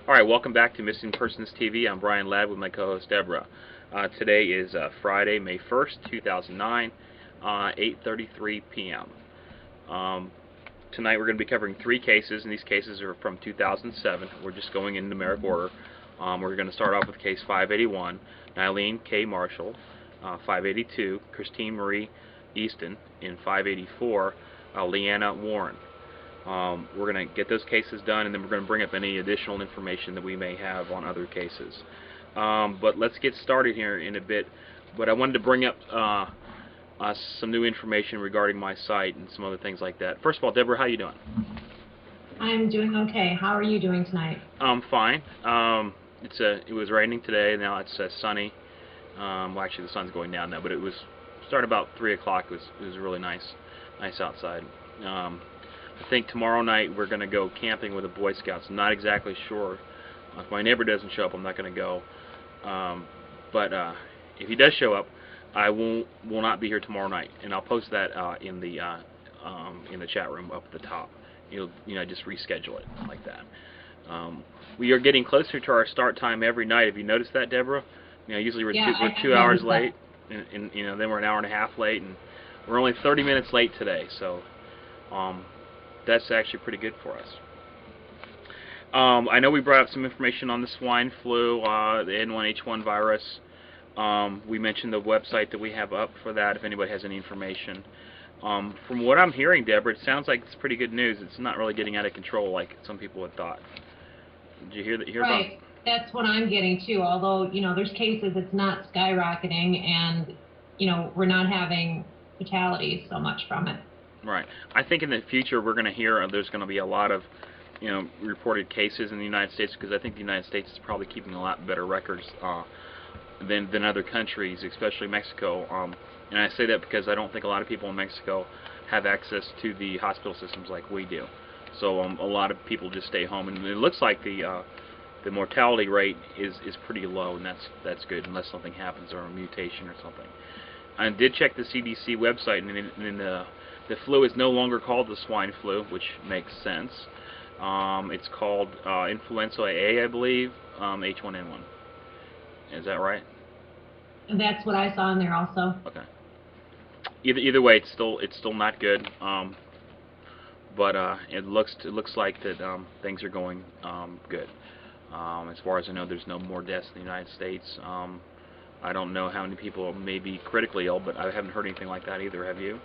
Alright, welcome back to Missing Persons TV. I'm Brian Ladd with my co-host Deborah. Today is Friday, May 1st, 2009, 8:33 p.m. Tonight we're going to be covering three cases, and these cases are from 2007. We're just going in numeric order. We're going to start off with case 581, Nylene K. Marshall, 582, Christine Marie Easton, and 584, Leanna Warren. We're going to get those cases done, and then we're going to bring up any additional information that we may have on other cases. But let's get started here in a bit. But I wanted to bring up some new information regarding my site and some other things like that. First of all, Deborah, how are you doing? I'm doing okay. How are you doing tonight? I'm fine. It was raining today. Now it's sunny. Well, actually, the sun's going down now, but it was started about 3 o'clock. It was really nice outside. I think tomorrow night we're going to go camping with the Boy Scouts. I'm not exactly sure. If my neighbor doesn't show up, I'm not going to go. But if he does show up, I will not be here tomorrow night, and I'll post that in the chat room up at the top. Just reschedule it like that. We are getting closer to our start time every night. Have you noticed that, Deborah? Usually we're 2 hours late, and then we're an hour and a half late, and we're only 30 minutes late today. So. That's actually pretty good for us. I know we brought up some information on the swine flu, the N1H1 virus. We mentioned the website that we have up for that if anybody has any information. From what I'm hearing, Deborah, it sounds like it's pretty good news. It's not really getting out of control like some people had thought. Did you hear right. about? That's what I'm getting too. Although, there's cases, it's not skyrocketing, and, we're not having fatalities so much from it. Right. I think in the future we're going to hear there's going to be a lot of, reported cases in the United States, because I think the United States is probably keeping a lot better records than other countries, especially Mexico. And I say that because I don't think a lot of people in Mexico have access to the hospital systems like we do. So a lot of people just stay home, and it looks like the mortality rate is pretty low, and that's good unless something happens or a mutation or something. I did check the CDC website, and the flu is no longer called the swine flu, which makes sense. It's called influenza A, I believe, H1N1. Is that right? That's what I saw in there also. Okay. Either way, it's still not good. But it looks like that things are going good. As far as I know, there's no more deaths in the United States. I don't know how many people may be critically ill, but I haven't heard anything like that either. Have you?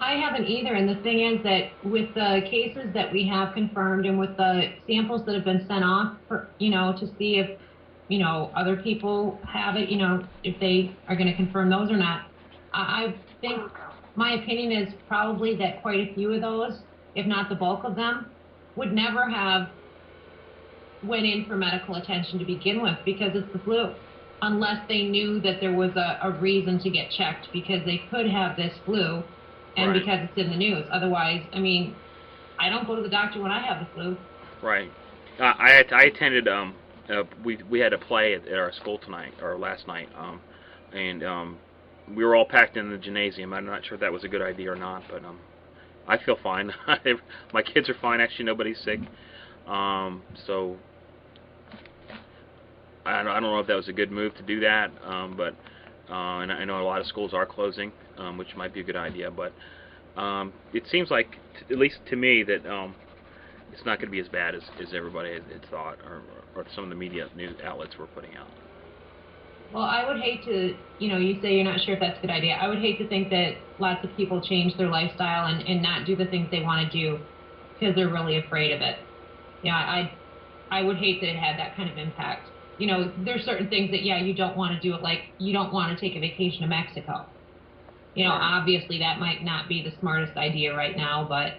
I haven't either, and the thing is that with the cases that we have confirmed and with the samples that have been sent off, for, to see if, other people have it, if they are going to confirm those or not, I think my opinion is probably that quite a few of those, if not the bulk of them, would never have went in for medical attention to begin with, because it's the flu, unless they knew that there was a reason to get checked, because they could have this flu. And right. Because it's in the news. Otherwise, I don't go to the doctor when I have the flu. Right. I attended. We had a play at our school tonight or last night, and we were all packed in the gymnasium. I'm not sure if that was a good idea or not, but I feel fine. My kids are fine. Actually, nobody's sick. So I don't know if that was a good move to do that, but. And I know a lot of schools are closing, which might be a good idea, but it seems like, at least to me, that it's not going to be as bad as everybody had thought, or some of the media news outlets were putting out. Well, I would hate to, you say you're not sure if that's a good idea. I would hate to think that lots of people change their lifestyle and not do the things they want to do because they're really afraid of it. I would hate that it had that kind of impact. There's certain things that, you don't want to do it, like you don't want to take a vacation to Mexico. Obviously that might not be the smartest idea right now, but,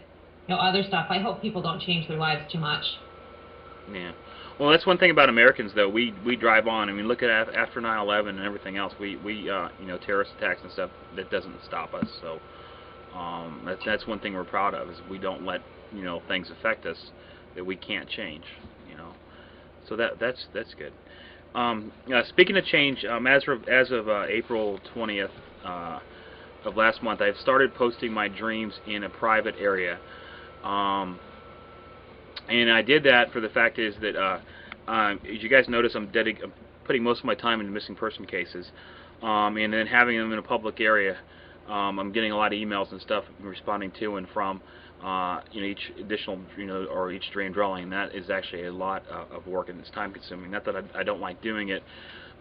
other stuff, I hope people don't change their lives too much. Yeah. Well, that's one thing about Americans, though. We drive on. Look at after 9/11 and everything else. We terrorist attacks and stuff, that doesn't stop us. So that's one thing we're proud of, is we don't let, things affect us that we can't change, So that's good. Speaking of change, as of April 20th of last month, I've started posting my dreams in a private area. And I did that for the fact is that, as you guys notice, I'm putting most of my time into missing person cases, and then having them in a public area. I'm getting a lot of emails and stuff, responding to and from, each additional, or each dream dwelling. And that is actually a lot of work, and it's time consuming. Not that I don't like doing it.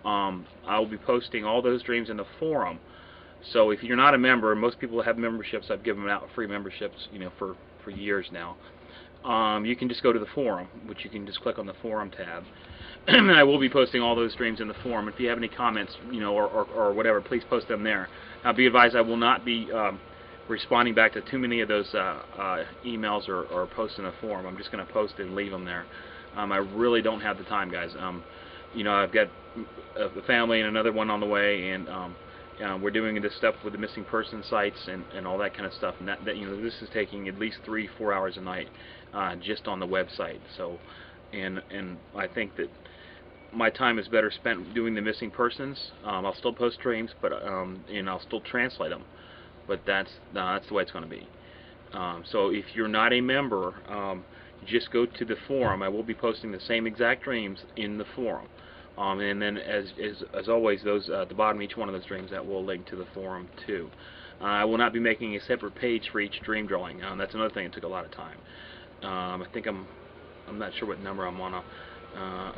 I will be posting all those dreams in the forum. So if you're not a member, most people have memberships. I've given out free memberships, for years now. You can just go to the forum, which you can just click on the forum tab. And I will be posting all those streams in the forum. If you have any comments, or whatever, please post them there. Now, be advised, I will not be responding back to too many of those emails or posts in the forum. I'm just going to post it and leave them there. I really don't have the time, guys. I've got a family and another one on the way, and we're doing this stuff with the missing person sites and all that kind of stuff. And that this is taking at least 3-4 hours a night just on the website. So, and I think that my time is better spent doing the missing persons. I'll still post dreams, but and I'll still translate them. But that's the way it's going to be. So if you're not a member, just go to the forum. I will be posting the same exact dreams in the forum. And then, as always, those at the bottom of each one of those dreams, that will link to the forum too. I will not be making a separate page for each dream dwelling. That's another thing that took a lot of time. I think I'm not sure what number I'm on.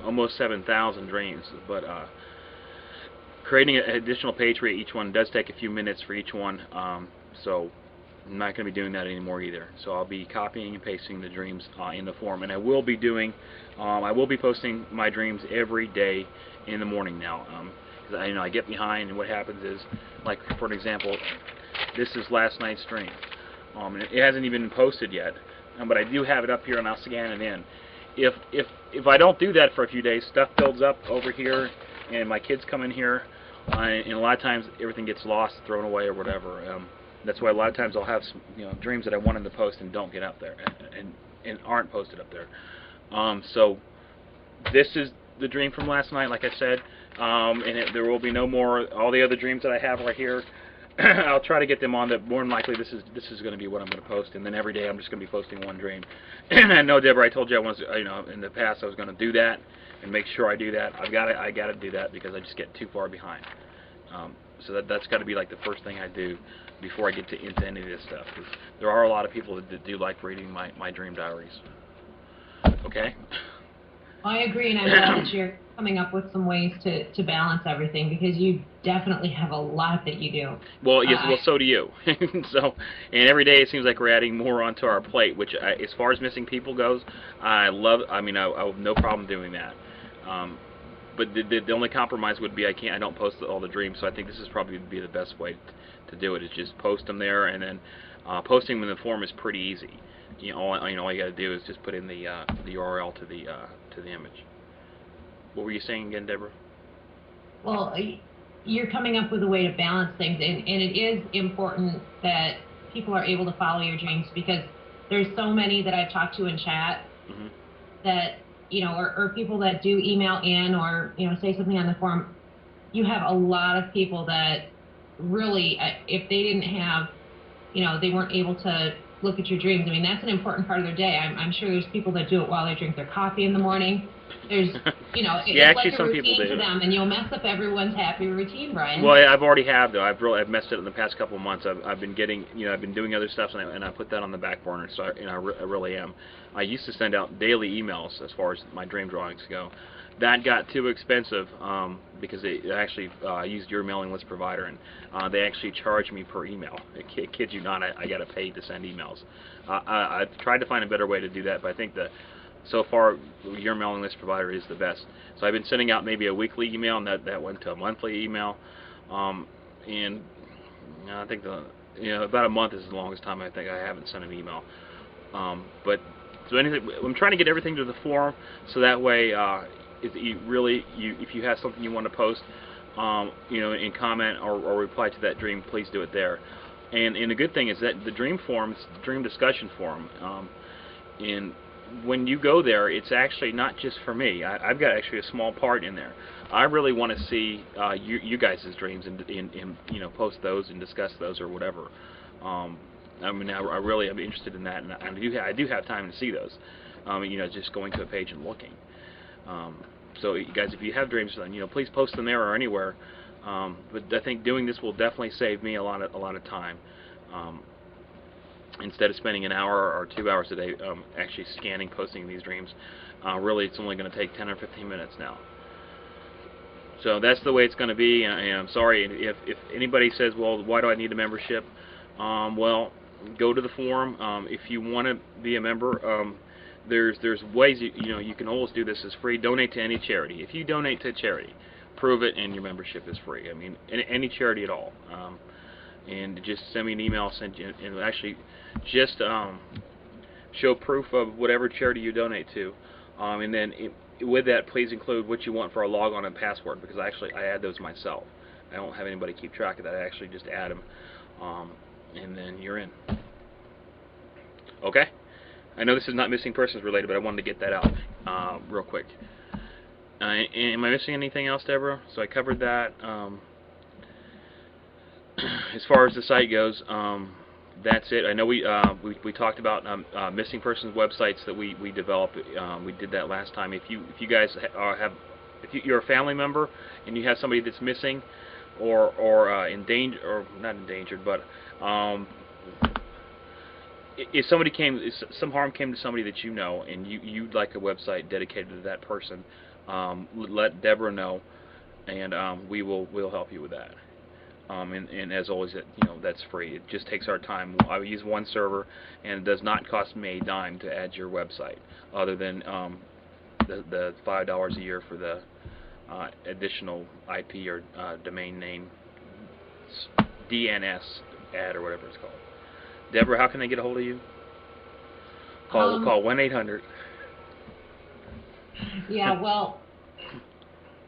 Almost 7,000 dreams, but creating an additional page for each one does take a few minutes for each one. So I'm not going to be doing that anymore either. So I'll be copying and pasting the dreams in the forum, and I will be posting my dreams every day in the morning now. Because I get behind, and what happens is, like for an example, this is last night's dream. And it hasn't even been posted yet, but I do have it up here, and I'll scan it in. If I don't do that for a few days, stuff builds up over here, and my kids come in here, and a lot of times everything gets lost, thrown away, or whatever. That's why a lot of times I'll have some, dreams that I wanted to post and don't get up there, and aren't posted up there. So this is the dream from last night, like I said, and there will be no more. All the other dreams that I have right here, I'll try to get them on. That more than likely this is going to be what I'm going to post, and then every day I'm just going to be posting one dream. And I know, Deborah, I told you I was, in the past I was going to do that and make sure I do that. I got to do that because I just get too far behind. So that's got to be like the first thing I do before I get into any of this stuff. 'Cause there are a lot of people that do like reading my dream diaries. Okay? I agree, and I'm glad that you're coming up with some ways to balance everything, because you definitely have a lot that you do. Well, yes, well, so do you. So, and every day it seems like we're adding more onto our plate, which, as far as missing people goes, I love. I have no problem doing that. But the only compromise would be I don't post all the dreams. So I think this is probably be the best way to do it. Is just post them there, and then posting them in the forum is pretty easy. All you got to do is just put in the URL to the image. What were you saying again, Deborah? Well, you're coming up with a way to balance things, and it is important that people are able to follow your dreams, because there's so many that I've talked to in chat that, or people that do email in or, say something on the forum. You have a lot of people that really, if they didn't have, they weren't able to look at your dreams. I mean, that's an important part of their day. I'm sure there's people that do it while they drink their coffee in the morning. There's, yeah, it's actually, like a some routine people do. to them, and you'll mess up everyone's happy routine, Brian. Well, I've already have though. I've messed it in the past couple of months. I've been getting, I've been doing other stuff, and I put that on the back burner. So I really am. I used to send out daily emails as far as my dream drawings go. That got too expensive because I used your mailing list provider, and they actually charged me per email. I kid you not, I got to pay to send emails. I've tried to find a better way to do that, but I think so far your mailing list provider is the best. So I've been sending out maybe a weekly email, and that went to a monthly email, and I think about a month is the longest time I think I haven't sent an email. But so I'm trying to get everything to the forum, so that way. If you have something you want to post, in comment or reply to that dream, please do it there. And the good thing is that the dream forum, it's the dream discussion forum, and when you go there, it's actually not just for me. I've got actually a small part in there. I really want to see you guys' dreams and post those and discuss those or whatever. I really am interested in that, and I do have time to see those. just going to a page and looking. So you guys, if you have dreams, please post them there or anywhere. But I think doing this will definitely save me a lot of time. Instead of spending an hour or 2 hours a day actually scanning, posting these dreams, really it's only going to take 10 or 15 minutes now. So that's the way it's going to be, and I'm sorry if anybody says, well, why do I need a membership? Well, go to the forum. If you want to be a member, there's ways you can always do this as free. Donate to any charity. If you donate to a charity, prove it, and your membership is free. I mean, any charity at all. And just send me an email. And actually just show proof of whatever charity you donate to, and then with that, please include what you want for a logon and password, because I add those myself. I don't have anybody keep track of that. I actually just add them, and then you're in. Okay? I know this is not missing persons related, but I wanted to get that out real quick. Am I missing anything else, Deborah? So I covered that. As far as the site goes, that's it. I know we talked about missing persons websites that we developed. We did that last time. If you guys you're a family member and you have somebody that's missing or in danger, or not endangered, but if some harm came to somebody that you know, and you'd like a website dedicated to that person, let Deborah know, and we'll help you with that. And as always, that's free. It just takes our time. I use one server, and it does not cost me a dime to add your website, other than the $5 a year for the additional IP or domain name DNS ad or whatever it's called. Deborah, how can they get a hold of you? Call 1-800. Yeah, well,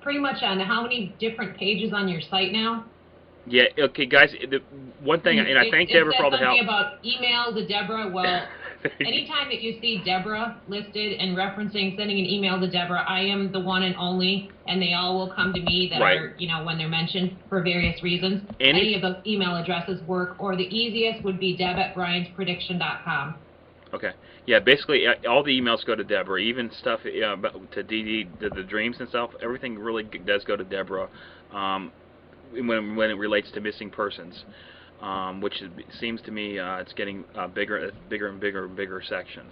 pretty much on how many different pages on your site now? Yeah, okay, guys, the one thing, and I thank Deborah for all the help. Something about email to Deborah. Well, anytime that you see Deborah listed and referencing sending an email to Deborah, I am the one and only, and they all will come to me that are, when they're mentioned for various reasons. Any of those email addresses work, or the easiest would be deb@briansprediction.com. Okay. Yeah, basically all the emails go to Deborah, even stuff to Dee, the dreams and stuff. Everything really does go to Deborah. When it relates to missing persons, which seems to me it's getting bigger and bigger section,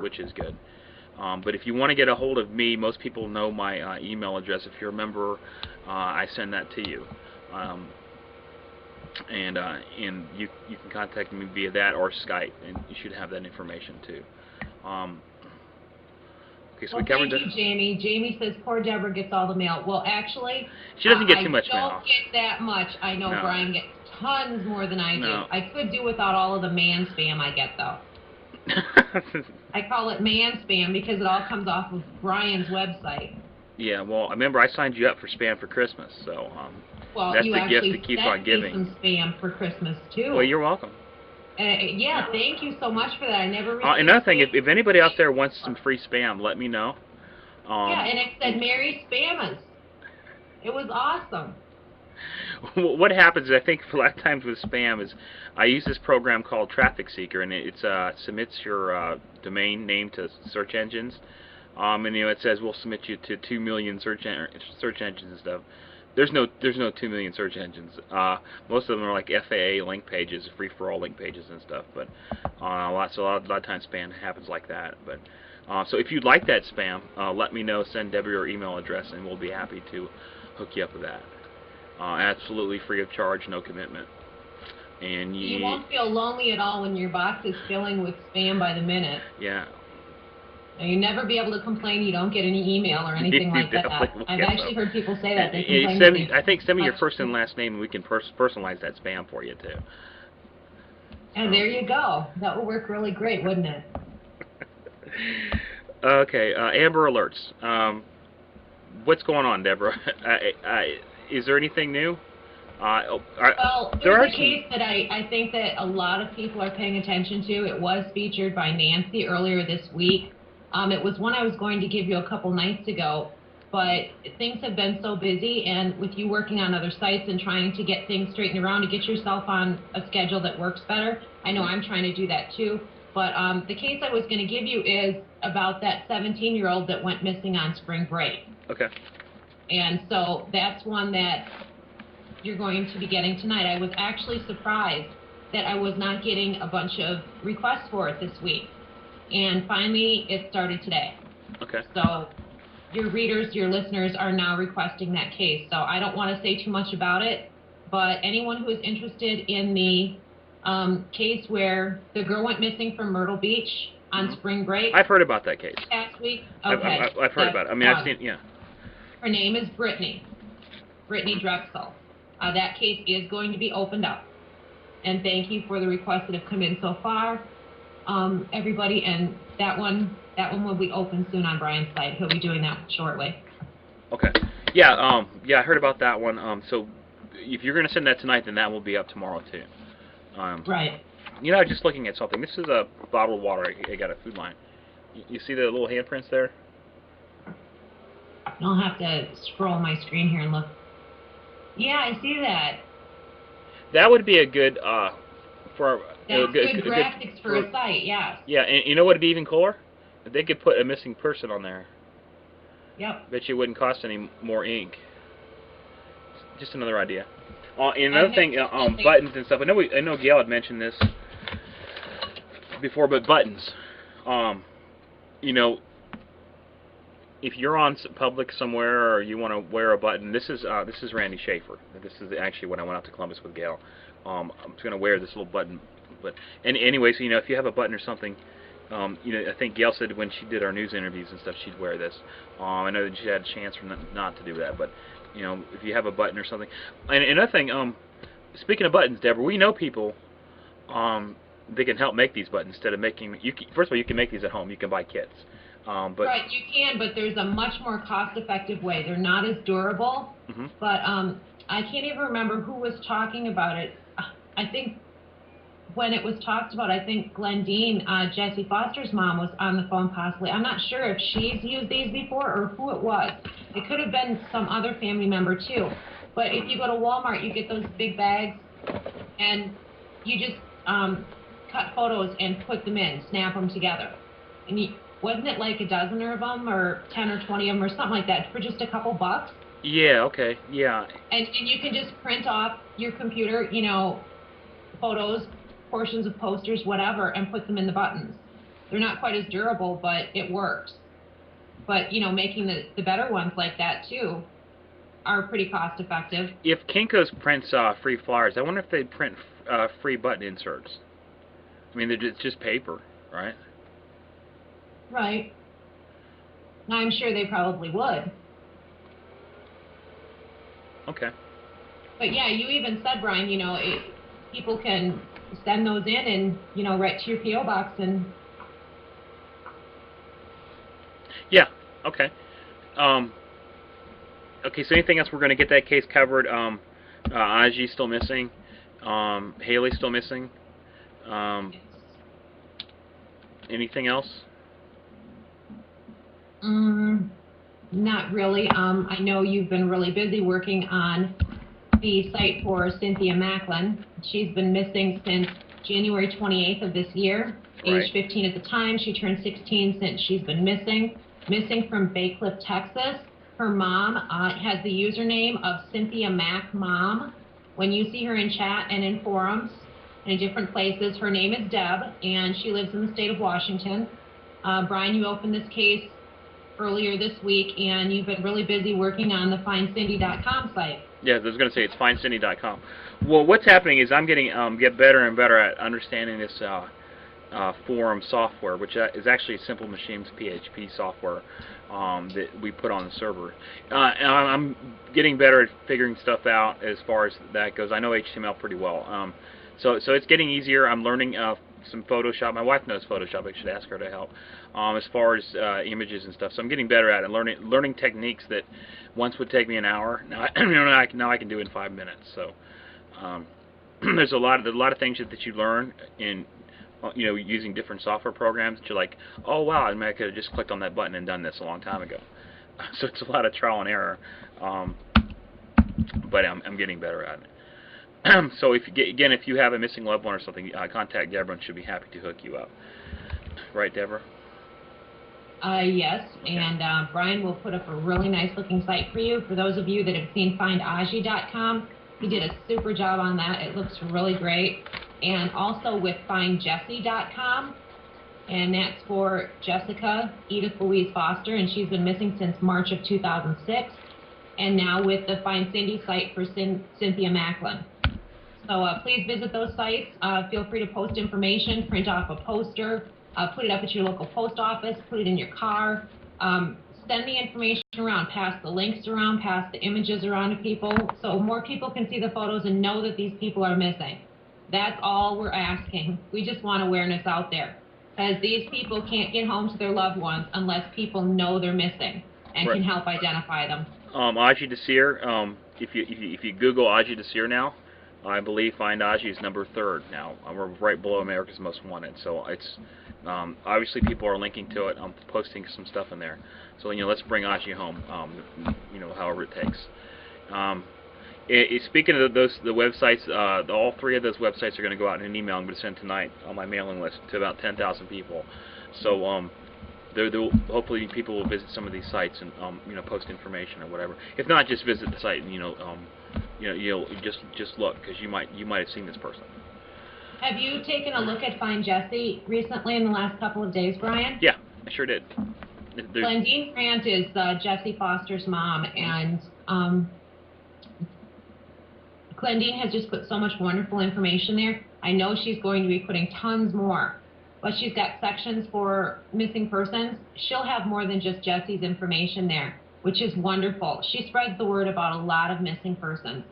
which is good. But if you want to get a hold of me, most people know my email address. If you're a member, I send that to you, and you can contact me via that or Skype, and you should have that information too. So well, thank you, Jamie. Jamie says poor Deborah gets all the mail. Well, actually, she doesn't get too much mail. I don't get that much. I know Brian gets tons more than I do. I could do without all of the man spam I get, though. I call it man spam because it all comes off of Brian's website. Yeah, well, I remember I signed you up for spam for Christmas, so well, that's you the gift that keeps on sent giving. Me some spam for Christmas too. Well, you're welcome. Yeah, thank you so much for that. I never received another thing, if anybody out there wants some free spam, let me know. Yeah, and it said Merry Spammers. It was awesome. What happens is, I think a lot of times with spam is, I use this program called Traffic Seeker, and it submits your domain name to search engines, and it says we'll submit you to 2 million search engines and stuff. There's no 2 million search engines. Most of them are like FAA link pages, free-for-all link pages and stuff. But a lot of times spam happens like that. But so if you'd like that spam, let me know. Send Debbie your email address, and we'll be happy to hook you up with that. Absolutely free of charge, no commitment. And you won't feel lonely at all when your box is filling with spam by the minute. Yeah. And you never be able to complain you don't get any email or anything like that. I've actually heard people say that. They complain I think send me your first and last name, and we can personalize that spam for you, too. And there you go. That would work really great, wouldn't it? Okay, Amber Alerts. What's going on, Deborah? Is there anything new? Well, there's a case that I think that a lot of people are paying attention to. It was featured by Nancy earlier this week. It was one I was going to give you a couple nights ago, but things have been so busy, and with you working on other sites and trying to get things straightened around to get yourself on a schedule that works better, I know I'm trying to do that too. But the case I was going to give you is about that 17-year-old that went missing on spring break. Okay. And so that's one that you're going to be getting tonight. I was actually surprised that I was not getting a bunch of requests for it this week. And finally, it started today. Okay. So your readers, your listeners are now requesting that case. So I don't want to say too much about it, but anyone who is interested in the case where the girl went missing from Myrtle Beach on spring break. I've heard about that case. Last week? Okay. I've heard about it. I mean, I've seen, yeah. Her name is Brittany Drexel. That case is going to be opened up. And thank you for the requests that have come in so far, everybody. And that one will be open soon on Brian's site. He'll be doing that shortly. Okay. Yeah. Yeah, I heard about that one. So if you're going to send that tonight, then that will be up tomorrow too. Right. You know, just looking at something. This is a bottle of water I got at Food Line. You see the little handprints there? I'll have to scroll my screen here and look. Yeah, I see that. That would be a good for That's good graphics for a site, yes. Yeah, and you know what would be even cooler? If they could put a missing person on there. Yep. Bet you it wouldn't cost any more ink. Just another idea. And another thing, buttons and stuff. I know Gail had mentioned this before, but buttons. You know, if you're on public somewhere or you want to wear a button, this is Randy Schaefer. This is actually when I went out to Columbus with Gail. I'm just going to wear this little button. But anyways, you know, if you have a button or something, you know, I think Gail said when she did our news interviews and stuff, she'd wear this. I know that she had a chance for not to do that, but you know, if you have a button or something. And another thing, speaking of buttons, Deborah, we know people that can help make these buttons instead of making. First of all, you can make these at home. You can buy kits. But right, you can, but there's a much more cost-effective way. They're not as durable, but I can't even remember who was talking about it. I think when it was talked about, I think Glendine, Jesse Foster's mom, was on the phone possibly. I'm not sure if she's used these before or who it was. It could have been some other family member too. But if you go to Walmart, you get those big bags, and you just cut photos and put them in, snap them together. And wasn't it like a dozen of them or 10 or 20 of them or something like that for just a couple bucks? Yeah, okay, yeah. And you can just print off your computer, you know, photos, portions of posters, whatever, and put them in the buttons. They're not quite as durable, but it works. But, you know, making the better ones like that, too, are pretty cost effective. If Kinko's prints free flyers, I wonder if they print free button inserts. I mean, it's just paper, right? Right. I'm sure they probably would. Okay. But yeah, you even said, Brian, you know, people can send those in and, you know, right to your P.O. box and... Yeah, okay. Okay, so anything else? We're going to get that case covered. Aji's still missing. Haley's still missing. Anything else? Not really. I know you've been really busy working on the site for Cynthia Macklin. She's been missing since January 28th of this year, right. age 15 at the time. She turned 16 since she's been missing from Bay Cliff, Texas. Her mom has the username of Cynthia Mac Mom. When you see her in chat and in forums and in different places, her name is Deb, and she lives in the state of Washington. Brian, you opened this case earlier this week, and you've been really busy working on the FindCindy.com site. Yeah, I was going to say it's FindCindy.com. Well, what's happening is I'm getting get better and better at understanding this forum software, which is actually Simple Machines PHP software that we put on the server. And I'm getting better at figuring stuff out as far as that goes. I know HTML pretty well. So it's getting easier. I'm learning some Photoshop. My wife knows Photoshop. I should ask her to help as far as images and stuff. So I'm getting better at it, learning techniques that once would take me an hour. Now I can do in 5 minutes. So there's a lot of things that you learn in using different software programs. That you're like, oh wow, I mean, I could have just clicked on that button and done this a long time ago. So it's a lot of trial and error, but I'm getting better at it. So if you have a missing loved one or something, contact Deborah, and she'll be happy to hook you up. Right, Deborah? Yes, and Brian will put up a really nice looking site for you. For those of you that have seen findaji.com, he did a super job on that. It looks really great. And also with findjessie.com, and that's for Jessica Edith Louise Foster, and she's been missing since March of 2006. And now with the Find Cindy site for Cynthia Macklin. So please visit those sites. Feel free to post information, print off a poster, put it up at your local post office, put it in your car, send the information around, pass the links around, pass the images around to people so more people can see the photos and know that these people are missing. That's all we're asking. We just want awareness out there, because these people can't get home to their loved ones unless people know they're missing and Right. can help identify them. Aji Desir, if you Google Aji Desir now, I believe Find Aji is number 3rd now. We're right below America's Most Wanted. So it's obviously people are linking to it. I'm posting some stuff in there. So let's bring Aji home. However it takes. Speaking of the websites, all 3 of those websites are going to go out in an email I'm going to send tonight on my mailing list to about 10,000 people. So hopefully people will visit some of these sites and post information or whatever. If not, just visit the site and you'll just look, because you might have seen this person. Have you taken a look at Find Jessie recently in the last couple of days, Brian? Yeah, I sure did. Glendine Grant is Jessie Foster's mom, and Glendine has just put so much wonderful information there. I know she's going to be putting tons more, but she's got sections for missing persons. She'll have more than just Jessie's information there, which is wonderful. She spreads the word about a lot of missing persons.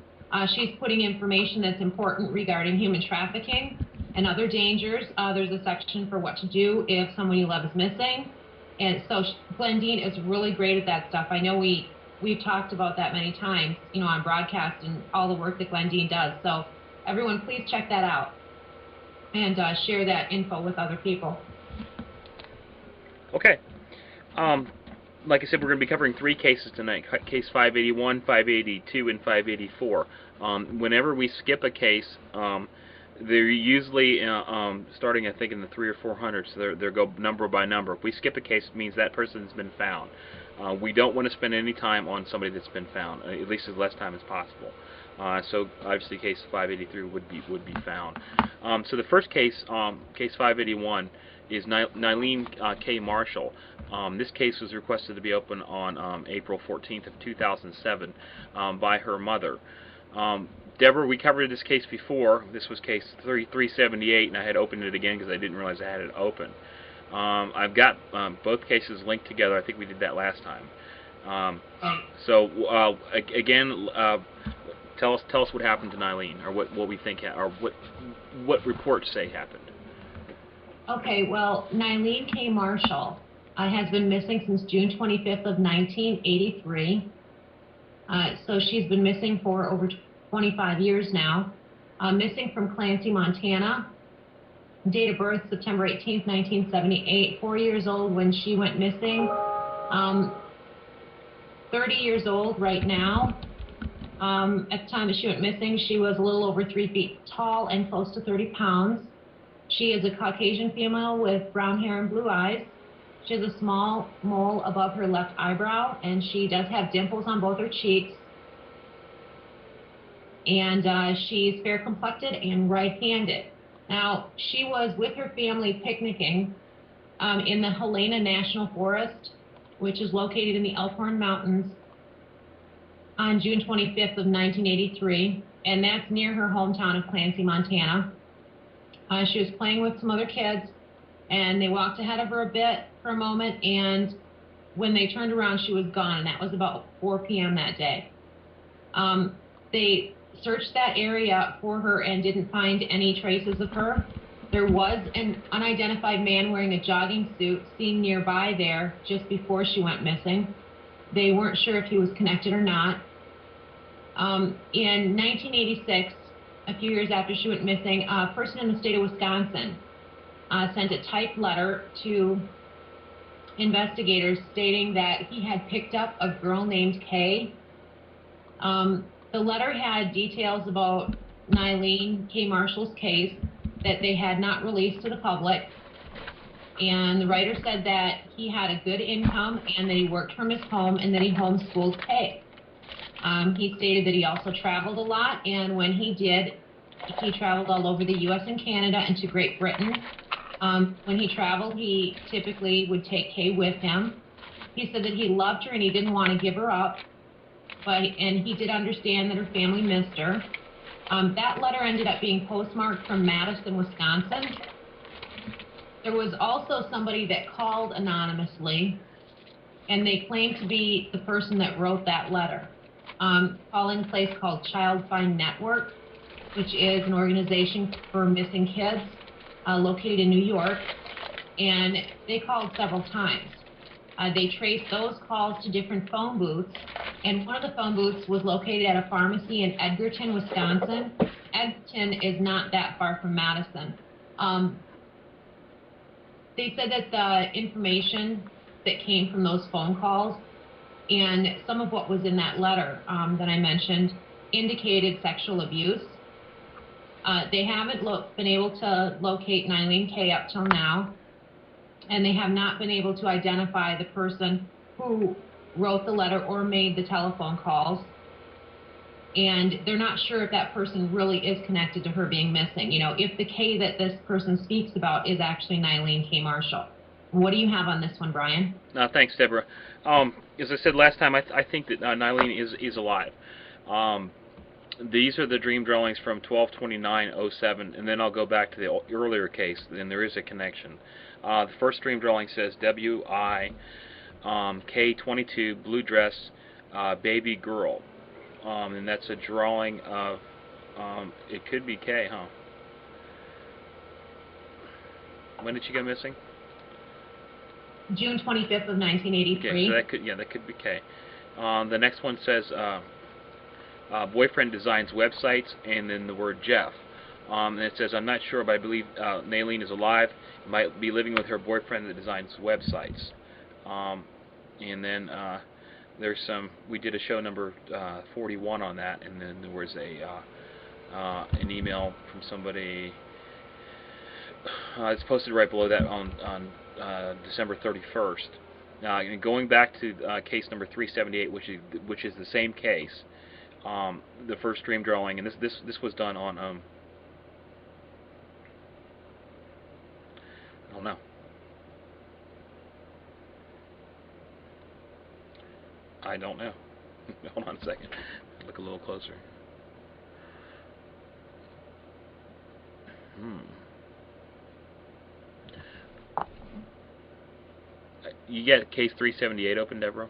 She's putting information that's important regarding human trafficking and other dangers. There's a section for what to do if someone you love is missing. And so Glendine is really great at that stuff. I know we've talked about that many times, on broadcast and all the work that Glendine does. So everyone, please check that out and share that info with other people. Okay. Like I said, we're going to be covering 3 cases tonight, case 581, 582, and 584. Whenever we skip a case, they're usually starting, I think, in the 300 or 400, so they go number by number. If we skip a case, it means that person's been found. We don't want to spend any time on somebody that's been found, at least as less time as possible. So obviously case 583 would be found. So the first case, case 581, is Nylene K. Marshall. This case was requested to be open on April 14th of 2007 by her mother. Deborah, we covered this case before. This was case 378, and I had opened it again because I didn't realize I had it open. I've got both cases linked together. I think we did that last time. So again, tell us what happened to Nylene, or what we think, or what reports say happened. Okay, well, Nylene K. Marshall has been missing since June 25th of 1983. So she's been missing for over 25 years now. Missing from Clancy, Montana. Date of birth, September 18th, 1978. 4 years old when she went missing. 30 years old right now. At the time that she went missing, she was a little over 3 feet tall and close to 30 pounds. She is a Caucasian female with brown hair and blue eyes. She has a small mole above her left eyebrow, and she does have dimples on both her cheeks. And she's fair-complected and right-handed. Now, she was with her family picnicking in the Helena National Forest, which is located in the Elkhorn Mountains, on June 25th of 1983, and that's near her hometown of Clancy, Montana. She was playing with some other kids, and they walked ahead of her a bit for a moment, and when they turned around, she was gone, and that was about 4 p.m. that day. They searched that area for her and didn't find any traces of her. There was an unidentified man wearing a jogging suit seen nearby there just before she went missing. They weren't sure if he was connected or not. In 1986, a few years after she went missing, a person in the state of Wisconsin sent a typed letter to investigators stating that he had picked up a girl named Kay. The letter had details about Nylene K. Marshall's case that they had not released to the public. And the writer said that he had a good income and that he worked from his home and that he homeschooled Kay. He stated that he also traveled a lot, and when he did, he traveled all over the U.S. and Canada and to Great Britain. When he traveled, he typically would take Kay with him. He said that he loved her and he didn't want to give her up, and he did understand that her family missed her. That letter ended up being postmarked from Madison, Wisconsin. There was also somebody that called anonymously, and they claimed to be the person that wrote that letter. Calling a place called Child Find Network, which is an organization for missing kids located in New York, and they called several times. They traced those calls to different phone booths, and one of the phone booths was located at a pharmacy in Edgerton, Wisconsin. Edgerton is not that far from Madison. They said that the information that came from those phone calls and some of what was in that letter that I mentioned indicated sexual abuse. They haven't been able to locate Nylene K up till now, and they have not been able to identify the person who wrote the letter or made the telephone calls. And they're not sure if that person really is connected to her being missing. You know, if the K that this person speaks about is actually Nylene K. Marshall. What do you have on this one, Brian? Thanks, Deborah. As I said last time, I think that Nylene is alive. These are the dream drawings from 12/29/07, and then I'll go back to the earlier case, and there is a connection. The first dream drawing says WI K22 blue dress baby girl. And that's a drawing of, it could be K, huh? When did she go missing? June 25th of 1983. Okay, so that could be K. The next one says, boyfriend designs websites, and then the word Jeff. And it says, I'm not sure, but I believe Nylene is alive, might be living with her boyfriend that designs websites. And then, there's we did a show number 41 on that, and then there was an email from somebody. It's posted right below that on December 31st. And going back to case number 378, which is the same case, the first dream drawing, and this was done on I don't know. I don't know. Hold on a second. Look a little closer. You get case 378 open, Deborah?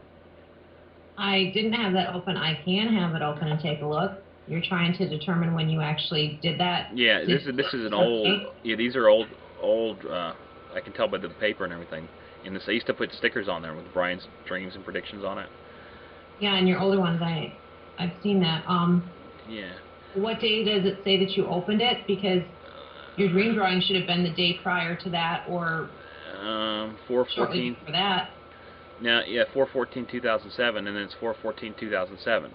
I didn't have that open. I can have it open and take a look. You're trying to determine when you actually did that? Yeah, this is an old. Yeah, these are old. I can tell by the paper and everything. And I used to put stickers on there with Brian's dreams and predictions on it. Yeah, and your older ones, I've seen that. Yeah. What day does it say that you opened it? Because your dream drawing should have been the day prior to that, or 4/14 for that. Now, yeah, 4/14/2007, and then it's 4/14/2007.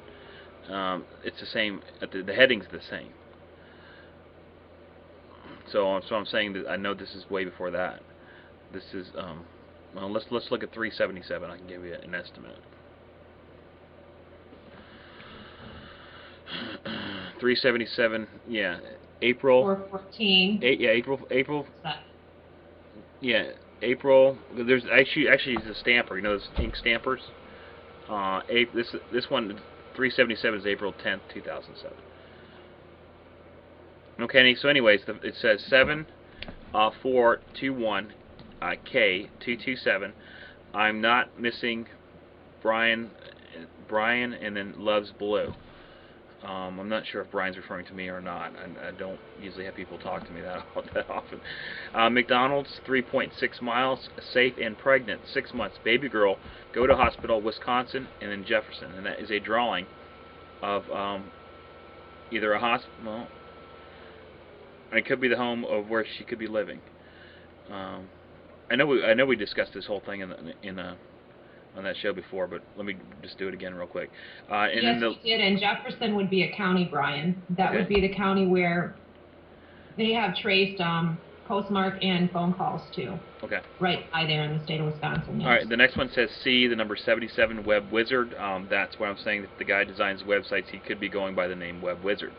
It's the same. The heading's the same. So I'm saying that I know this is way before that. This is well, let's look at 377. I can give you an estimate. 377, yeah, April. 4/14. Yeah, April. Yeah, April. There's actually it's a stamper. You know those ink stampers. This one, 377 is April 10th, 2007. Okay, so anyways, it says 7/4/21 K227. I'm not missing Brian, and then loves blue. I'm not sure if Brian's referring to me or not. I don't usually have people talk to me that often. McDonald's, 3.6 miles, safe and pregnant, 6 months, baby girl, go to hospital, Wisconsin, and then Jefferson. And that is a drawing of either a hospital, and it could be the home of where she could be living. I know we discussed this whole thing on that show before, but let me just do it again real quick. Yes, we did, and Jefferson would be a county, Brian. That would be the county where they have traced postmark and phone calls too. Okay. Right by there in the state of Wisconsin. Yes. All right. The next one says C, the number 77, Web Wizard. That's what I'm saying. That the guy designs websites. He could be going by the name Web Wizard.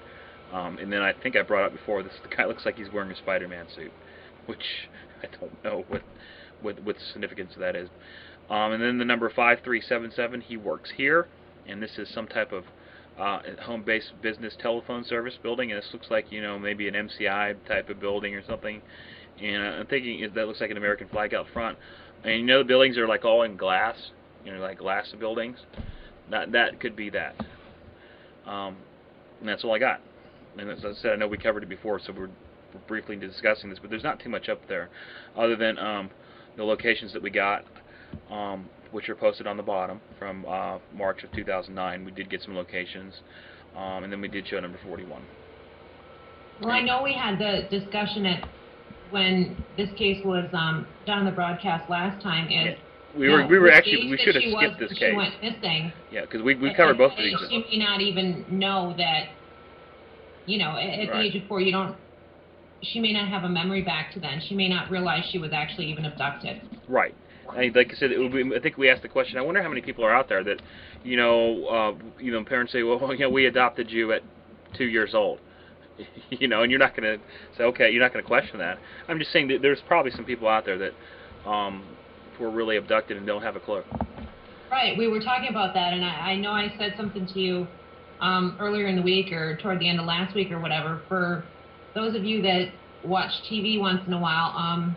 And then I think I brought up before, the guy looks like he's wearing a Spider-Man suit, which I don't know what the significance of that is. And then the number 5377, he works here, and this is some type of home-based business telephone service building, and this looks like, you know, maybe an MCI type of building or something. And I'm thinking that looks like an American flag out front. And you know, the buildings are like all in glass, you know, like glass buildings. That could be that. And that's all I got. And as I said, I know we covered it before, so we're briefly discussing this, but there's not too much up there, other than the locations that we got, which are posted on the bottom from March of 2009. We did get some locations, and then we did show number 41. Well, I know we had the discussion when this case was done on the broadcast last time. We should have skipped this case. She went missing. Yeah, because we covered both of these. She may not even know that, you know, at the age of 4, she may not have a memory back to then. She may not realize she was actually even abducted. Right. And like I said, I think we asked the question, I wonder how many people are out there that, you know, parents say, well, you know, we adopted you at 2 years old. You know, and you're not going to say, okay, you're not going to question that. I'm just saying that there's probably some people out there that were really abducted and don't have a clue. Right. We were talking about that, and I know I said something to you earlier in the week or toward the end of last week or whatever. For those of you that watch TV once in a while,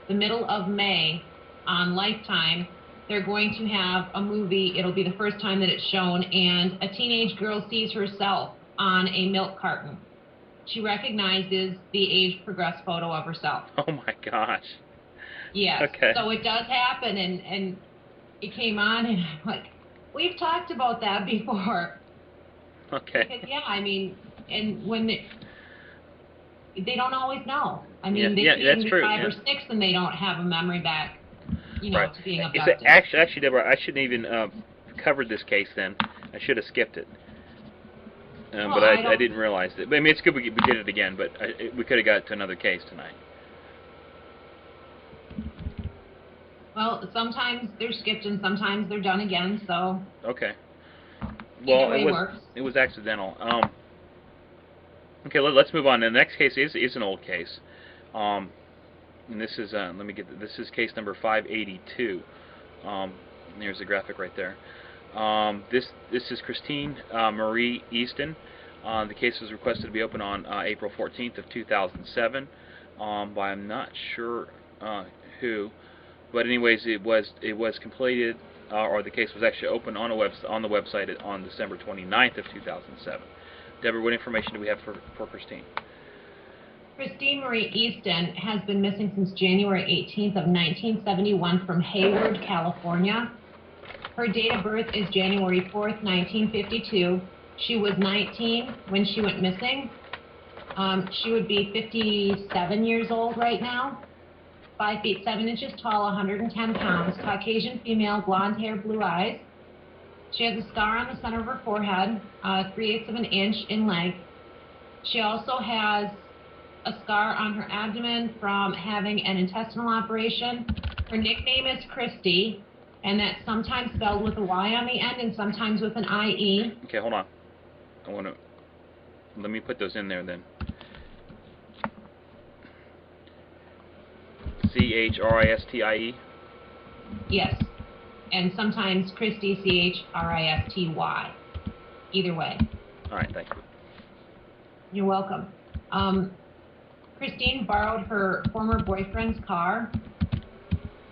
the middle of May on Lifetime, they're going to have a movie. It'll be the first time that it's shown, and a teenage girl sees herself on a milk carton. She recognizes the age-progressed photo of herself. Oh my gosh. Yes. Okay. So it does happen, and it came on, and I'm like, we've talked about that before. Okay. Because, yeah, I mean, and when they don't always know. I mean, they can that's be true, 5 or 6 and they don't have a memory back, you know, right. to being abducted. Actually, Deborah, I shouldn't even covered this case then. I should have skipped it. But I didn't realize it. But, I mean, it's good we did it again, but we could have got to another case tonight. Well, sometimes they're skipped and sometimes they're done again, so... Okay. Well, it was accidental. Okay, let's move on. The next case is an old case. And this is, this is case number 582. There's the graphic right there. This is Christine Marie Easton. The case was requested to be open on April 14th of 2007 by I'm not sure who, but anyways, it was completed, or the case was actually opened on the website on December 29th of 2007. Deborah, what information do we have for Christine? Christine Marie Easton has been missing since January 18th of 1971 from Hayward, California. Her date of birth is January 4th, 1952. She was 19 when she went missing. She would be 57 years old right now. 5 feet 7 inches tall, 110 pounds, Caucasian female, blonde hair, blue eyes. She has a scar on the center of her forehead, 3/8 of an inch in length. She also has a scar on her abdomen from having an intestinal operation. Her nickname is Christy, and that's sometimes spelled with a Y on the end and sometimes with an IE. Okay, hold on. Let me put those in there then. C-H-R-I-S-T-I-E? Yes. And sometimes Christy, C-H-R-I-S-T-Y. Either way. All right, thank you. You're welcome. Christine borrowed her former boyfriend's car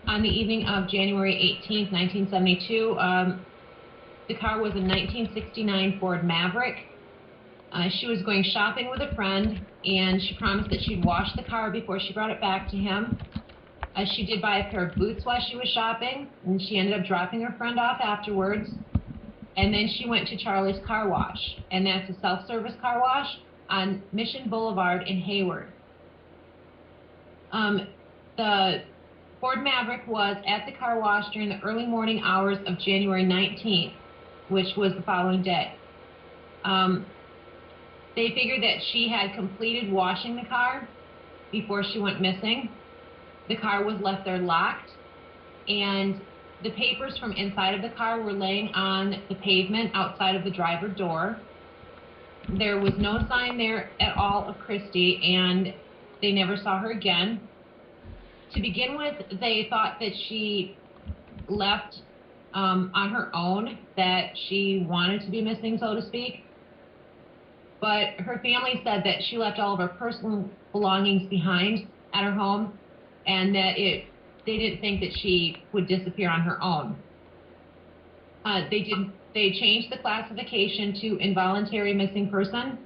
on the evening of January 18th, 1972. The car was a 1969 Ford Maverick. She was going shopping with a friend, and she promised that she'd wash the car before she brought it back to him. She did buy a pair of boots while she was shopping, and she ended up dropping her friend off afterwards. And then she went to Charlie's Car Wash, and that's a self-service car wash on Mission Boulevard in Hayward. The Ford Maverick was at the car wash during the early morning hours of January 19th, which was the following day. They figured that she had completed washing the car, before she went missing. The car was left there locked, and the papers from inside of the car were laying on the pavement outside of the driver door. There was no sign there at all of Christy, and they never saw her again. To begin with, they thought that she left on her own, that she wanted to be missing, so to speak. But her family said that she left all of her personal belongings behind at her home, and that they didn't think that she would disappear on her own. They changed the classification to involuntary missing person,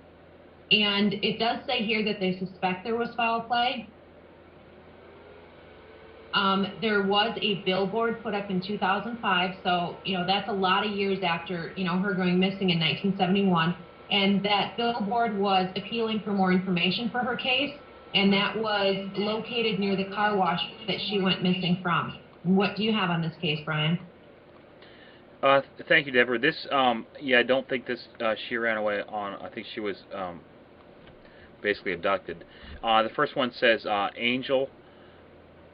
and it does say here that they suspect there was foul play. There was a billboard put up in 2005, so, that's a lot of years after, her going missing in 1971, and that billboard was appealing for more information for her case, and that was located near the car wash that she went missing from. What do you have on this case, Brian? Thank you, Deborah. This, I don't think this, she ran away on, I think she was basically abducted. The first one says Angel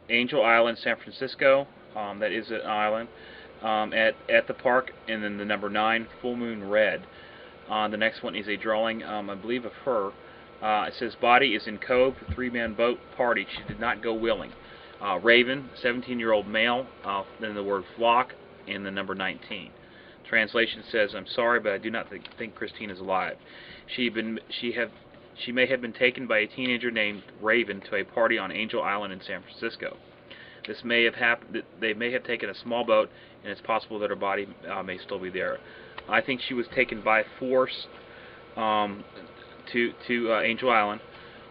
Island, San Francisco. That is an island. At the park, and then the number 9, Full Moon Red. The next one is a drawing, I believe, of her. It says body is in cove, 3-man boat party. She did not go willing. Raven, 17-year-old male. Then the word flock, and the number 19. Translation says, I'm sorry, but I do not think Christine is alive. She may have been taken by a teenager named Raven to a party on Angel Island in San Francisco. This may have happened. They may have taken a small boat, and it's possible that her body may still be there. I think she was taken by force to Angel Island,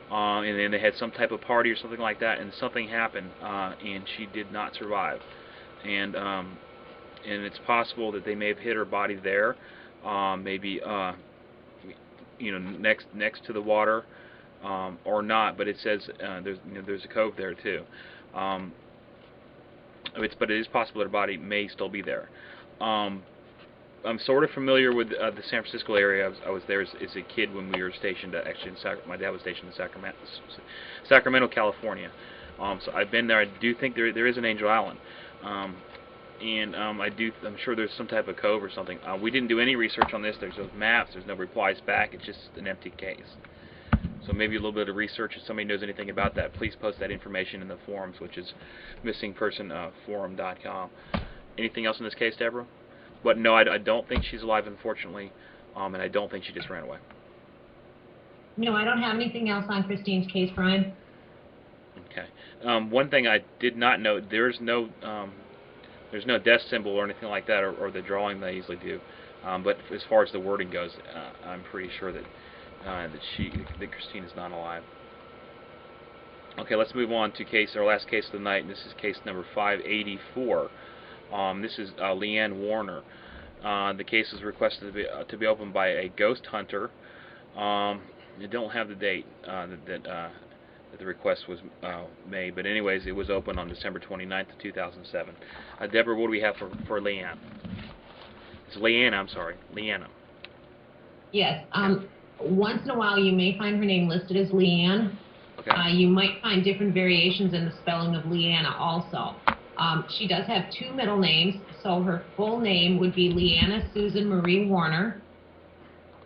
and then they had some type of party or something like that, and something happened, and she did not survive. And it's possible that they may have hid her body there, maybe next to the water, or not. But it says there's a cove there too. But it is possible that her body may still be there. I'm sort of familiar with the San Francisco area. I was there as a kid when we were stationed actually in my dad was stationed in Sacramento, California. So I've been there. I do think there is an Angel Island. I'm sure there's some type of cove or something. We didn't do any research on this. There's no maps. There's no replies back. It's just an empty case. So maybe a little bit of research. If somebody knows anything about that, please post that information in the forums, which is missingpersonforum.com. Anything else in this case, Deborah? But no, I don't think she's alive, unfortunately, and I don't think she just ran away. No, I don't have anything else on Christine's case, Brian. Okay. One thing I did not know, there's no death symbol or anything like that, or the drawing they usually do. But as far as the wording goes, I'm pretty sure that Christine is not alive. Okay, let's move on to our last case of the night, and this is case number 584. This is Leanne Warner. The case is requested to be opened by a ghost hunter. They don't have the date that the request was made, but anyways, it was opened on December 29th, 2007. Deborah, what do we have for Leanne? It's Leanna, I'm sorry. Leanna. Yes. Once in a while, you may find her name listed as Leanne. Okay. You might find different variations in the spelling of Leanna also. She does have 2 middle names, so her full name would be Leanna Susan Marie Warner.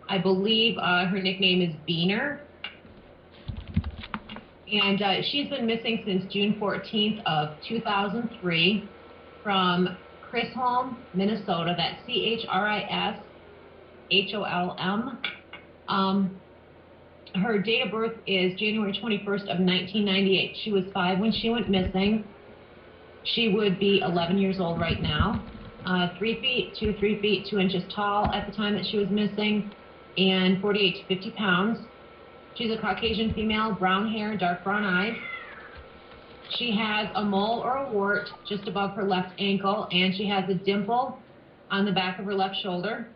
I believe her nickname is Beaner. And she's been missing since June 14th of 2003 from Chisholm, Minnesota. That's Chisholm. Her date of birth is January 21st of 1998. She was 5 when she went missing. She would be 11 years old right now. 3 feet to 3 feet 2 inches tall at the time that she was missing, and 48 to 50 pounds. She's a Caucasian female, brown hair, dark brown eyes. She has a mole or a wart just above her left ankle, and she has a dimple on the back of her left shoulder.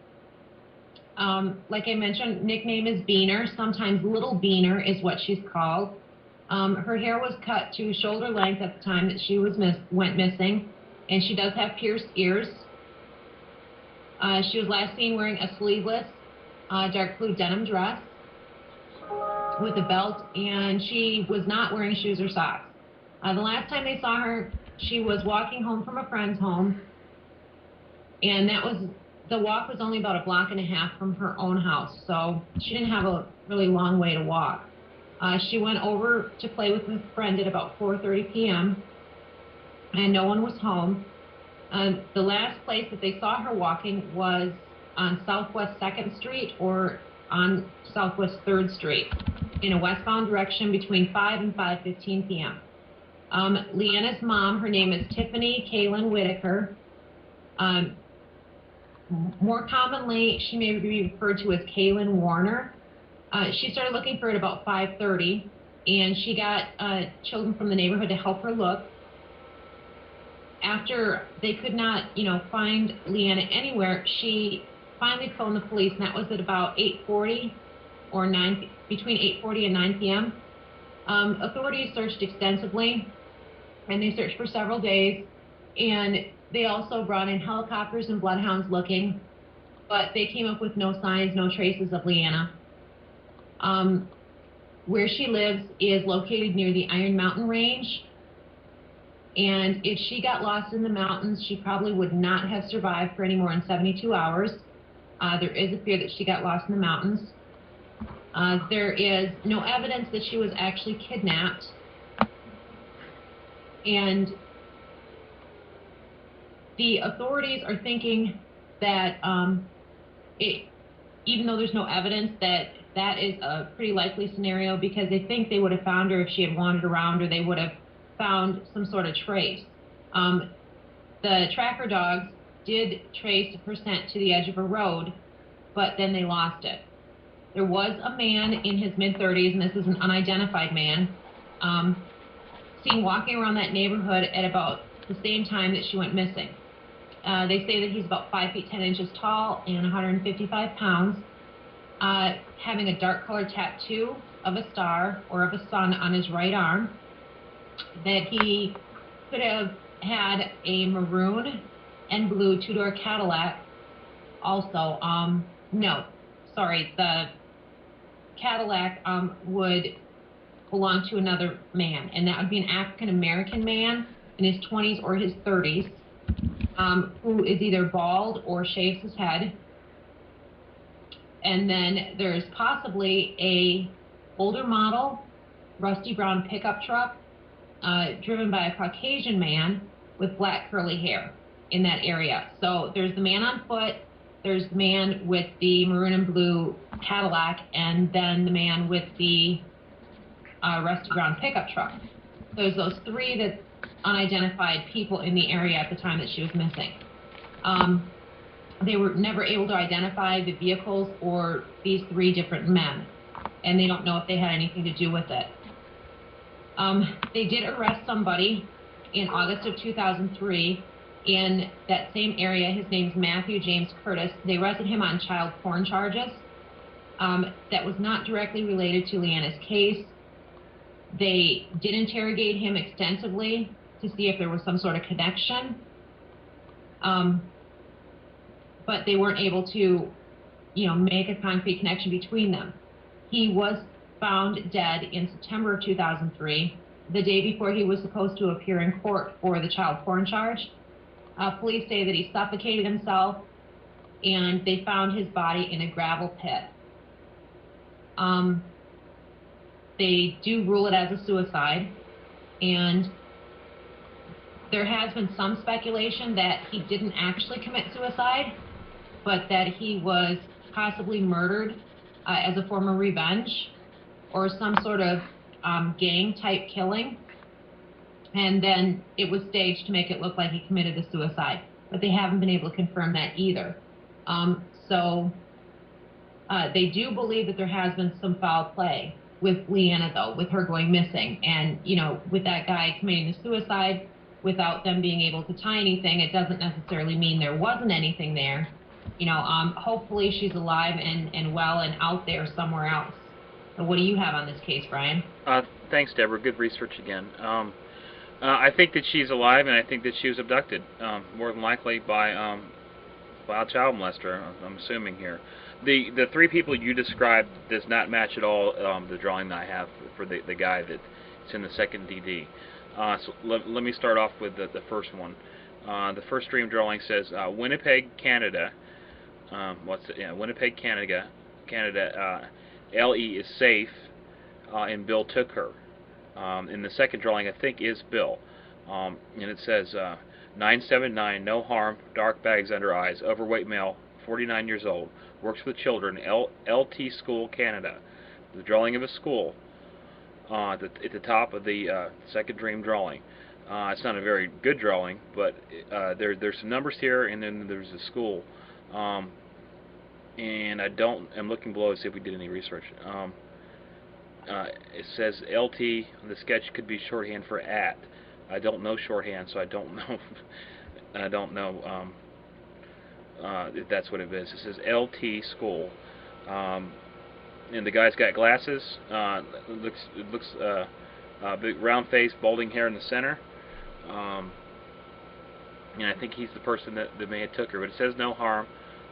Like I mentioned, nickname is Beaner. Sometimes Little Beaner is what she's called. Her hair was cut to shoulder length at the time that she went missing, and she does have pierced ears. She was last seen wearing a sleeveless dark blue denim dress. with a belt, and she was not wearing shoes or socks. The last time they saw her, she was walking home from a friend's home, and the walk was only about 1.5 blocks from her own house, so she didn't have a really long way to walk. She went over to play with a friend at about 4:30 p.m., and no one was home. The last place that they saw her walking was on Southwest 2nd Street or on Southwest 3rd Street in a westbound direction between 5 and 5:15 p.m. Leanna's mom, her name is Tiffany Kaylin Whitaker. More commonly, she may be referred to as Kaylin Warner. She started looking for it about 5:30, and she got children from the neighborhood to help her look. After they could not, find Leanna anywhere, she finally phoned the police, and that was at about 8:40 or between 8:40 and 9 p.m. Authorities searched extensively, and they searched for several days, and they also brought in helicopters and bloodhounds looking, but they came up with no signs, no traces of Leanna. Where she lives is located near the Iron Mountain Range, and if she got lost in the mountains, she probably would not have survived for any more than 72 hours. There is a fear that she got lost in the mountains. There is no evidence that she was actually kidnapped, and the authorities are thinking that even though there's no evidence, that is a pretty likely scenario, because they think they would have found her if she had wandered around, or they would have found some sort of trace. The tracker dogs did trace a percent to the edge of a road, but then they lost it. There was a man in his mid-30s, and this is an unidentified man, seen walking around that neighborhood at about the same time that she went missing. They say that he's about 5 feet 10 inches tall and 155 pounds, having a dark-colored tattoo of a star or of a sun on his right arm, that he could have had a maroon and blue two-door Cadillac also. The Cadillac would belong to another man, and that would be an African-American man in his 20s or his 30s, who is either bald or shaves his head. And then there's possibly a older model, rusty brown pickup truck, driven by a Caucasian man with black curly hair in that area. So there's the man on foot, there's the man with the maroon and blue Cadillac, and then the man with the rusty brown pickup truck. There's those three unidentified people in the area at the time that she was missing. They were never able to identify the vehicles or these three different men, and they don't know if they had anything to do with it. They did arrest somebody in August of 2003 in that same area. His name's Matthew James Curtis. They arrested him on child porn charges. That was not directly related to Leanna's case. They did interrogate him extensively to see if there was some sort of connection, but they weren't able to, make a concrete connection between them. He was found dead in September of 2003, the day before he was supposed to appear in court for the child porn charge. Police say that he suffocated himself, and they found his body in a gravel pit. They do rule it as a suicide, and there has been some speculation that he didn't actually commit suicide, but that he was possibly murdered as a form of revenge or some sort of gang-type killing, and then it was staged to make it look like he committed the suicide, but they haven't been able to confirm that either. They do believe that there has been some foul play with Leanna, though, with her going missing, and with that guy committing the suicide without them being able to tie anything, it doesn't necessarily mean there wasn't anything there. Hopefully she's alive and well and out there somewhere else. So what do you have on this case, Brian? Thanks, Deborah. Good research again. I think that she's alive, and I think that she was abducted, more than likely by a child molester, I'm assuming here. The three people you described does not match at all the drawing that I have for the guy that's in the second DD. So let me start off with the first one. The first dream drawing says Winnipeg, Canada. Winnipeg, Canada. LE is safe, and Bill took her. In the second drawing, I think, is Bill. And it says 979, no harm, dark bags under eyes, overweight male, 49 years old, works with children, LT School, Canada. The drawing of a school at the top of the second dream drawing. It's not a very good drawing, but there's some numbers here, and then there's a school. And I'm looking below to see if we did any research. It says LT on the sketch could be shorthand for at. I don't know shorthand, so I don't know. I don't know if that's what it is. It says LT School, and the guy's got glasses. It looks big round face, balding hair in the center. And I think he's the person that may have took her. But it says no harm,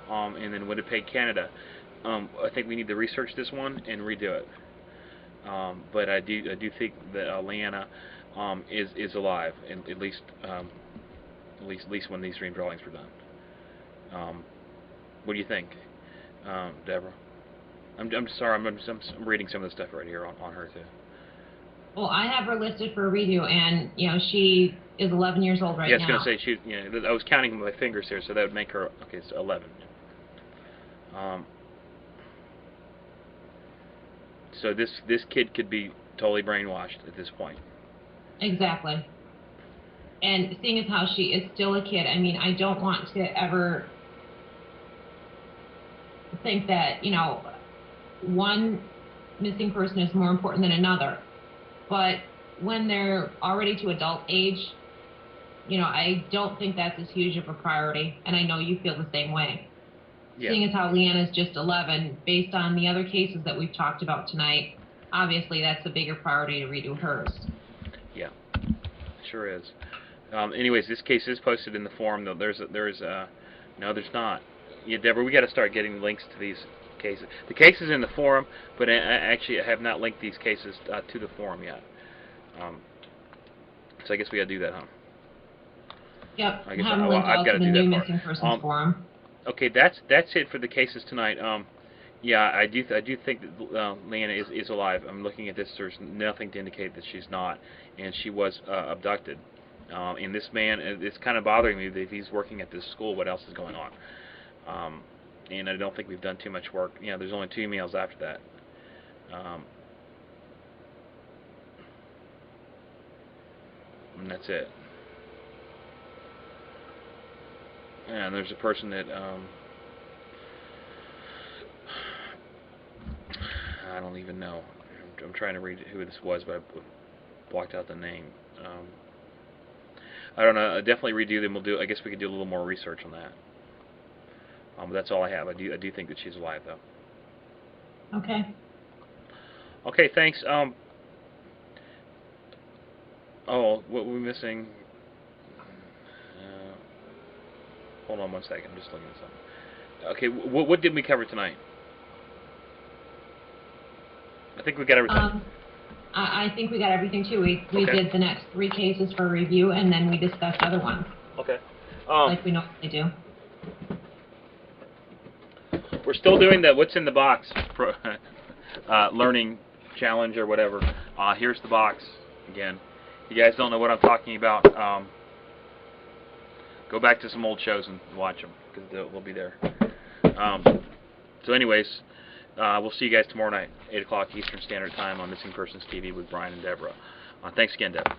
and then Winnipeg, Canada. I think we need to research this one and redo it. But I do think that Leanna is alive, and at least when these dream drawings were done. What do you think, Deborah? I'm sorry, I'm reading some of the stuff right here on her too. Well, I have her listed for a redo, and she is 11 years old right now. Yeah, I was going to say I was counting with my fingers here, so that would make her so 11. So this kid could be totally brainwashed at this point. Exactly. And seeing as how she is still a kid, I mean, I don't want to ever think that, one missing person is more important than another. But when they're already to adult age, I don't think that's as huge of a priority, and I know you feel the same way. Yeah. Seeing as how Leanna's just 11, based on the other cases that we've talked about tonight, obviously that's a bigger priority to redo hers. Yeah, sure is. Anyways, this case is posted in the forum, though. No, there's not. Yeah, Deborah, we got to start getting links to these cases. The case is in the forum, but I have not linked these cases to the forum yet. So I guess we got to do that, huh? Yep. I guess I've got to do that part. Missing persons forum. Okay, that's it for the cases tonight. Yeah, I do think that Leanna is alive. I'm looking at this. There's nothing to indicate that she's not, and she was abducted. And this man, it's kind of bothering me that if he's working at this school, what else is going on? And I don't think we've done too much work. There's only 2 emails after that. And that's it. And there's a person that I don't even know. I'm trying to read who this was, but I blocked out the name. I don't know. I'll definitely redo them. I guess we could do a little more research on that. But that's all I have. I do think that she's alive, though. Okay. Okay, thanks. Oh, what were we missing? Hold on one second. I'm just looking at something. Okay, what did we cover tonight? I think we got everything. I think we got everything, too. We did the next 3 cases for review, and then we discussed other ones. Okay. Like we normally do. We're still doing the what's in the box learning challenge or whatever. Here's the box again. You guys don't know what I'm talking about. Go back to some old shows and watch them because they'll be there. So anyways, we'll see you guys tomorrow night, 8 o'clock Eastern Standard Time on Missing Persons TV with Brian and Deborah. Thanks again, Deborah.